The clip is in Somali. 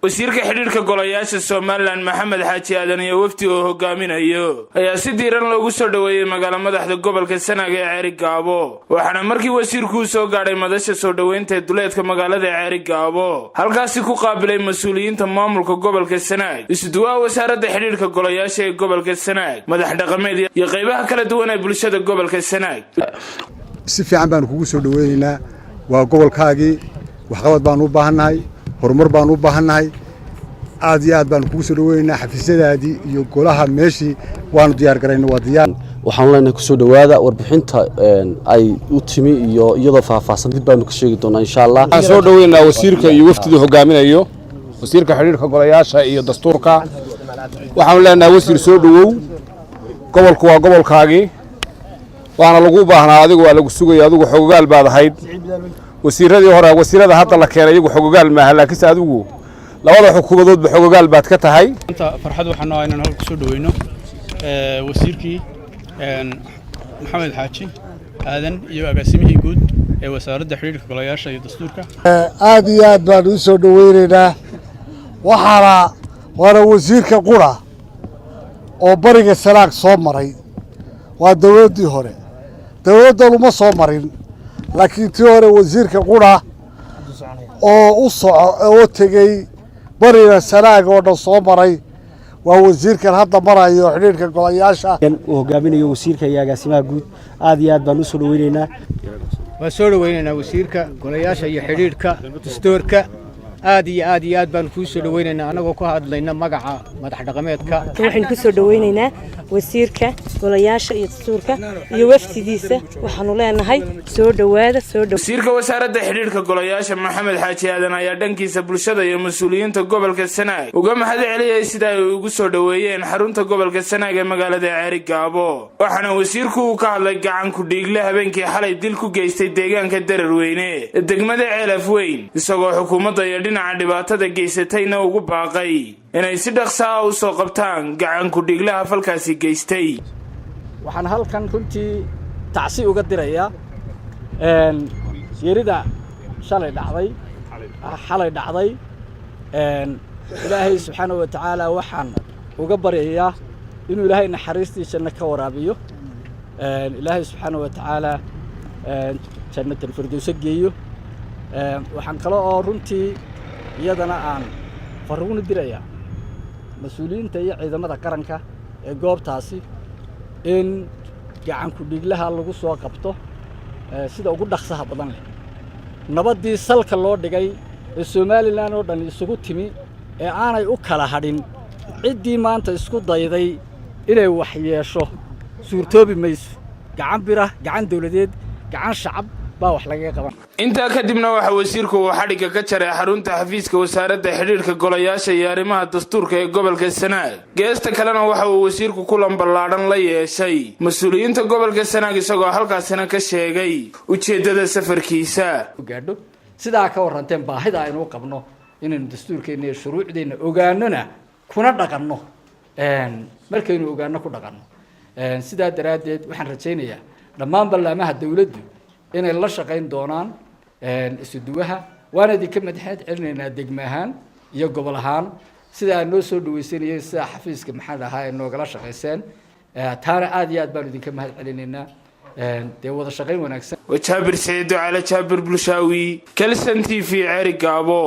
wasiirka xiriirka golayaasha Soomaaliland Maxamed Xaaji Aadan iyo wafdi oo hogaaminayo ayaa si diiran loogu soo dhaweeyay magaalada madaxda gobolka Sanaag ee Ceerigaabo waxaana markii wasiirku soo gaaray madasha soo dhaweynta duleedka magaalada Ceerigaabo halkaas ku qaabilay mas'uuliyiinta maamulka gobolka Sanaag isduwaa wasaaradda xiriirka golayaasha ee gobolka Sanaag madax dhaqameed iyo qaybaha kala duwan ee bulshada gobolka Sanaag si fiican baan kugu soo dhaweynaynaa waa gobolkaagii wax qabad baan u baahanahay horumar baan u baahanahay aad iyo aad baan kugu soo dhaweynaa xafiisyadaadii iyo golaha meeshii waanu diyaar garaynaa waa diyaar waxaan leenahay ku soo dhawaada warbixinta ay u timi iyo iyadoo faahfaahsan dib baan ka sheegi doonaa insha Allah waxaan soo dhaweynaa wasiirka iyo wafdiga hogaaminayo wasiirka xiriirka golayaasha iyo dastuurka waxaan leenahay wasiir soo dhawow gobolku waa gobolkaagii waana lagu baahnaa adigu waa lagu sugay adigu xogogaal baad ahayd wasiiradii hore wasiirada hadda la keenay iyagu xogogaal ma aha laakiin adigu labada xukuumadood ba xogogaal baad ka tahay inta farxad waxaan oo inaan halka soo dhaweyno wasiirkii Maxamed Xaaji Aadan iyo agaasimihii guud ee wasaaradda xiriirka golayaasha iyo dastuurka aad iyo aad baan u soo dhaweynaynaa waana wasiirka qura oo bariga Sanaag soo maray waa dawladii hore dawladdan uma soo marin laakiin tii hore wasiirka qura oo tegay bariga Sanaag oo dhan soo maray waa wasiirkan hadda marayo xiriirka golayaasha oo hogaaminayo wasiirka iyo agaasimaha guud aad iyo aad baan u soo dhaweynaynaa wasiirka golayaasha iyo xiriirka dastuurka aad iyo aad baan ku soo dhaweynaynaa anagoo ku hadlayna magaca madax dhaqameedka waxaan ku soo dhaweynaynaa wasiirka golayaasha iyo dastuurka iyo wafdigiisa waxaanu leenahay soo dhawaada wasiirka wasaaradda xiriirka golayaasha Maxamed Xaaji Aadan ayaa dhankiisa bulshada iyo mas'uuliyiinta gobolka Sanaag uga mahad celiyay sida ay ugu soo dhaweeyeen xarunta gobolka Sanaag ee magaalada Ceerigaabo waxaana wasiirku ka hadlay gacan ku dhiigle habeenkii xalay dil ku geystay deegaanka Dararweyne ee degmada Ceelafweyn isagoo xukuumadda iyo dhinaca dhibaatada geysatayna ugu baaqay inay si dhaqso ah u soo qabtaan gacan ku dhiglaha falkaasi geystay waxaan halkan runtii tacsi uga dirayaa yeerida xalay dhacday ilaahay subxaanahu wa ta'ala waxaan uga baryayaa inuu ilaahay naxariistiisa ka waraabiyo ilaahay subxaanahu wa ta'ala jannatul firdaws geeyo waxaan kale oo runtii iyadana aan farruun dirayaa mas'uuliyiinta iyo ciidamada qaranka ee goobtaasi in gacan ku dhiglaha lagu soo qabto sida ugu dhaqsaha badan leh nabadii salka loo dhigay ee Soomaaliland oo dhan isugu timi ee aanay u kala hadhin cidii maanta isku dayday inay wax yeesho suurtoobi mayso gacan bira gacan dawladeed gacan shacab baa wax laga qaban inta kadibna waxa wasiirku uu xadhiga ka jaray xarunta xafiiska wasaaradda xiriirka golayaasha iyo arrimaha dastuurka ee gobolka Sanaag geesta kalena waxa uu wasiirku kulan ballaaran la yeeshay mas'uuliyiinta gobolka Sanaag isagoo halkaasina ka sheegay ujeedada safarkiisa gaadho sidaa ka waranteen baahida aynu qabno inaynu dastuurkeena iyo shuruucdeena ogaanona kuna dhaqanno markaynu ogaano ku dhaqanno sidaa daraadeed waxaan rajaynayaa dhammaan ballaamaha dawladdu inay la shaqayn doonaan isuduwaha waana idinka madaxeed celinaynaa degmo ahaan iyo gobol ahaan sida aan noo soo dhaweysanayay sida xafiiska maxamed ahaa ee noogala shaqayseen taana aad iyo aad baan idinka mahad celinaynaa dee wada shaqayn wanaagsan Jaabir Saciid Cali Jaabir Bulshaawi Kalsan TV Ceerigaabo